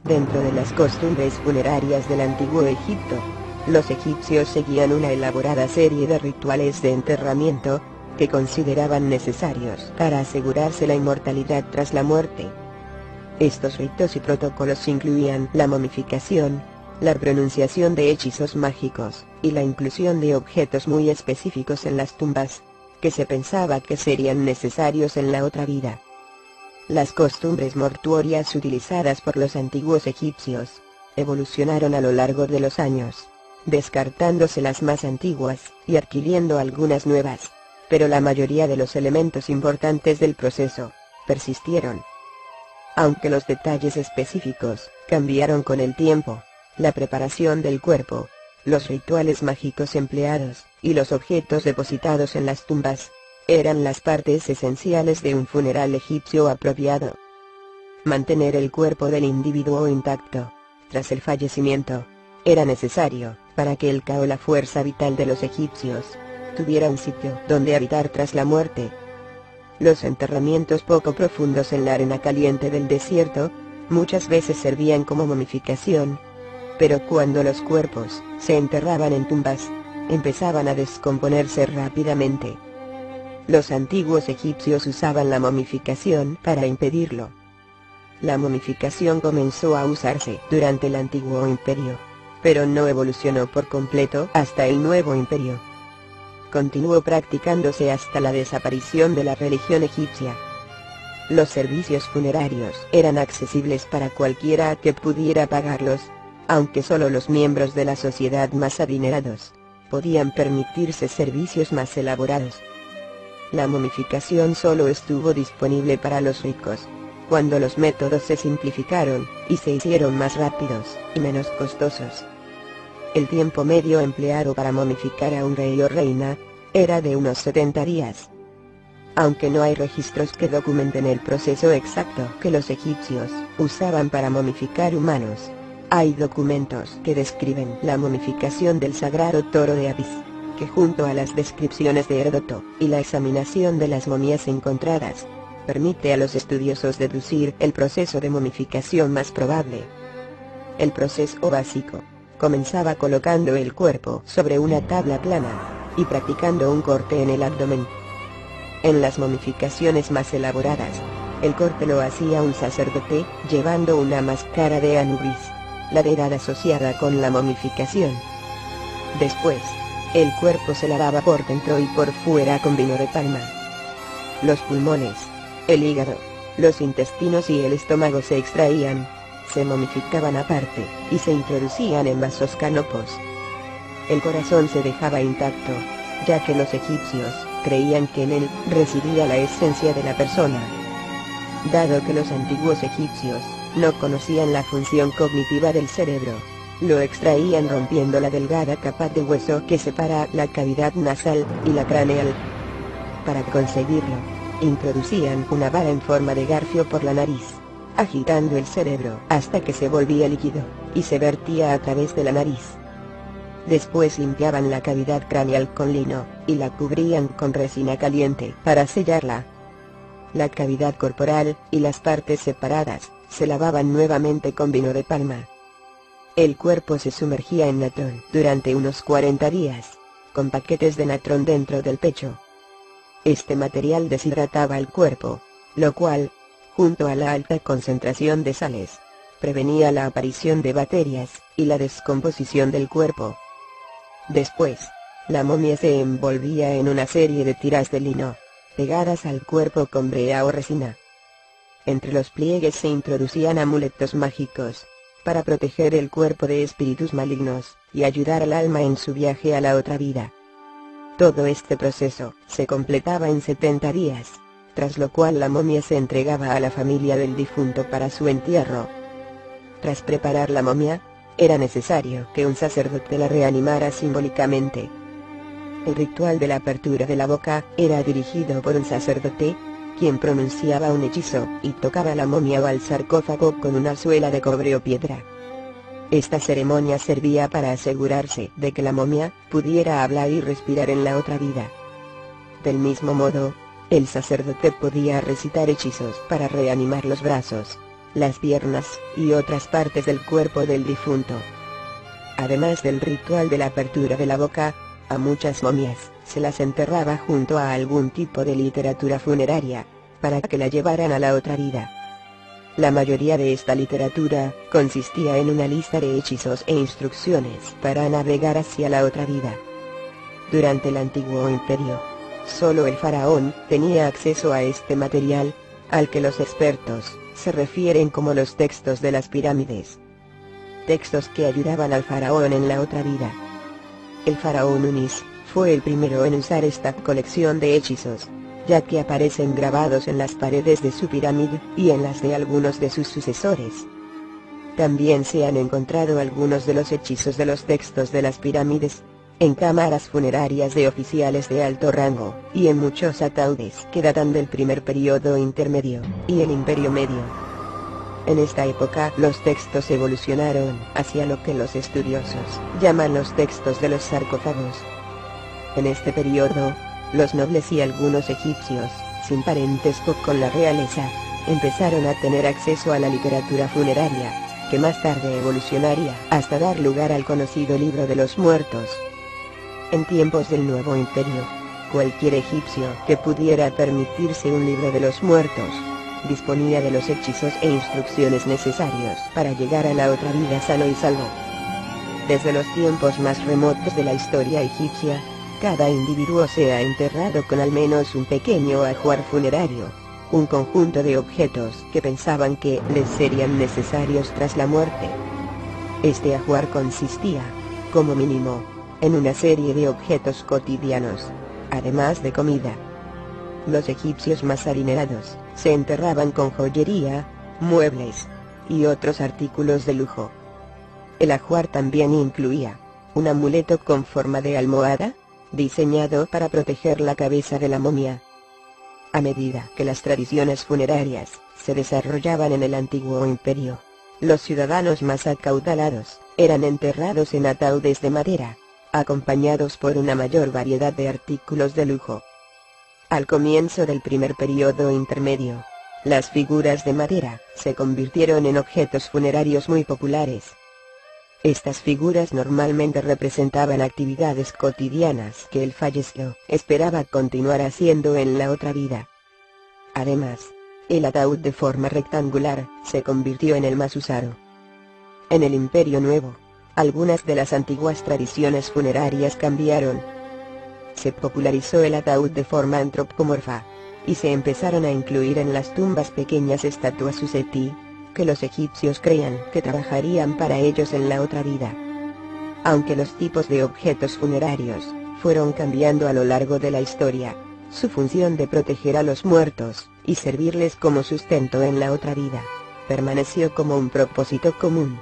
Dentro de las costumbres funerarias del antiguo Egipto, los egipcios seguían una elaborada serie de rituales de enterramiento, que consideraban necesarios para asegurarse la inmortalidad tras la muerte. Estos ritos y protocolos incluían la momificación, la pronunciación de hechizos mágicos, y la inclusión de objetos muy específicos en las tumbas, que se pensaba que serían necesarios en la otra vida. Las costumbres mortuorias utilizadas por los antiguos egipcios evolucionaron a lo largo de los años, descartándose las más antiguas y adquiriendo algunas nuevas, pero la mayoría de los elementos importantes del proceso persistieron. Aunque los detalles específicos cambiaron con el tiempo, la preparación del cuerpo, los rituales mágicos empleados, y los objetos depositados en las tumbas, eran las partes esenciales de un funeral egipcio apropiado. Mantener el cuerpo del individuo intacto, tras el fallecimiento, era necesario, para que el caos, la fuerza vital de los egipcios, tuviera un sitio donde habitar tras la muerte. Los enterramientos poco profundos en la arena caliente del desierto, muchas veces servían como momificación. Pero cuando los cuerpos se enterraban en tumbas, empezaban a descomponerse rápidamente. Los antiguos egipcios usaban la momificación para impedirlo. La momificación comenzó a usarse durante el Antiguo Imperio, pero no evolucionó por completo hasta el Nuevo Imperio. Continuó practicándose hasta la desaparición de la religión egipcia. Los servicios funerarios eran accesibles para cualquiera que pudiera pagarlos, aunque solo los miembros de la sociedad más adinerados podían permitirse servicios más elaborados. La momificación solo estuvo disponible para los ricos, cuando los métodos se simplificaron y se hicieron más rápidos y menos costosos. El tiempo medio empleado para momificar a un rey o reina era de unos 70 días. Aunque no hay registros que documenten el proceso exacto que los egipcios usaban para momificar humanos, hay documentos que describen la momificación del sagrado toro de Apis, que junto a las descripciones de Heródoto y la examinación de las momias encontradas, permite a los estudiosos deducir el proceso de momificación más probable. El proceso básico comenzaba colocando el cuerpo sobre una tabla plana y practicando un corte en el abdomen. En las momificaciones más elaboradas, el corte lo hacía un sacerdote llevando una máscara de Anubis, la deidad asociada con la momificación. Después, el cuerpo se lavaba por dentro y por fuera con vino de palma. Los pulmones, el hígado, los intestinos y el estómago se extraían, se momificaban aparte, y se introducían en vasos canopos. El corazón se dejaba intacto, ya que los egipcios creían que en él residía la esencia de la persona. Dado que los antiguos egipcios no conocían la función cognitiva del cerebro, lo extraían rompiendo la delgada capa de hueso que separa la cavidad nasal y la craneal. Para conseguirlo, introducían una vara en forma de garfio por la nariz, agitando el cerebro hasta que se volvía líquido, y se vertía a través de la nariz. Después limpiaban la cavidad craneal con lino, y la cubrían con resina caliente para sellarla. La cavidad corporal y las partes separadas se lavaban nuevamente con vino de palma. El cuerpo se sumergía en natrón durante unos 40 días, con paquetes de natrón dentro del pecho. Este material deshidrataba el cuerpo, lo cual, junto a la alta concentración de sales, prevenía la aparición de bacterias y la descomposición del cuerpo. Después, la momia se envolvía en una serie de tiras de lino, pegadas al cuerpo con brea o resina. Entre los pliegues se introducían amuletos mágicos, para proteger el cuerpo de espíritus malignos, y ayudar al alma en su viaje a la otra vida. Todo este proceso se completaba en 70 días, tras lo cual la momia se entregaba a la familia del difunto para su entierro. Tras preparar la momia, era necesario que un sacerdote la reanimara simbólicamente. El ritual de la apertura de la boca era dirigido por un sacerdote, quien pronunciaba un hechizo y tocaba la momia o al sarcófago con una suela de cobre o piedra. Esta ceremonia servía para asegurarse de que la momia pudiera hablar y respirar en la otra vida. Del mismo modo, el sacerdote podía recitar hechizos para reanimar los brazos, las piernas, y otras partes del cuerpo del difunto. Además del ritual de la apertura de la boca, a muchas momias se las enterraba junto a algún tipo de literatura funeraria, para que la llevaran a la otra vida. La mayoría de esta literatura consistía en una lista de hechizos e instrucciones para navegar hacia la otra vida. Durante el Antiguo Imperio, solo el faraón tenía acceso a este material, al que los expertos se refieren como los textos de las pirámides. Textos que ayudaban al faraón en la otra vida. El faraón Unis fue el primero en usar esta colección de hechizos, ya que aparecen grabados en las paredes de su pirámide y en las de algunos de sus sucesores. También se han encontrado algunos de los hechizos de los textos de las pirámides en cámaras funerarias de oficiales de alto rango, y en muchos ataúdes que datan del primer periodo intermedio y el Imperio Medio. En esta época los textos evolucionaron hacia lo que los estudiosos llaman los textos de los sarcófagos. En este periodo, los nobles y algunos egipcios, sin parentesco con la realeza, empezaron a tener acceso a la literatura funeraria, que más tarde evolucionaría hasta dar lugar al conocido Libro de los Muertos. En tiempos del Nuevo Imperio, cualquier egipcio que pudiera permitirse un Libro de los Muertos disponía de los hechizos e instrucciones necesarios para llegar a la otra vida sano y salvo. Desde los tiempos más remotos de la historia egipcia, cada individuo se ha enterrado con al menos un pequeño ajuar funerario, un conjunto de objetos que pensaban que les serían necesarios tras la muerte. Este ajuar consistía, como mínimo, en una serie de objetos cotidianos, además de comida. Los egipcios más adinerados se enterraban con joyería, muebles y otros artículos de lujo. El ajuar también incluía un amuleto con forma de almohada, diseñado para proteger la cabeza de la momia. A medida que las tradiciones funerarias se desarrollaban en el Antiguo Imperio, los ciudadanos más acaudalados eran enterrados en ataúdes de madera, acompañados por una mayor variedad de artículos de lujo. Al comienzo del primer periodo intermedio, las figuras de madera se convirtieron en objetos funerarios muy populares. Estas figuras normalmente representaban actividades cotidianas que el fallecido esperaba continuar haciendo en la otra vida. Además, el ataúd de forma rectangular se convirtió en el más usado. En el Imperio Nuevo, algunas de las antiguas tradiciones funerarias cambiaron. Se popularizó el ataúd de forma antropomorfa, y se empezaron a incluir en las tumbas pequeñas estatuas Suseti, que los egipcios creían que trabajarían para ellos en la otra vida. Aunque los tipos de objetos funerarios fueron cambiando a lo largo de la historia, su función de proteger a los muertos y servirles como sustento en la otra vida permaneció como un propósito común.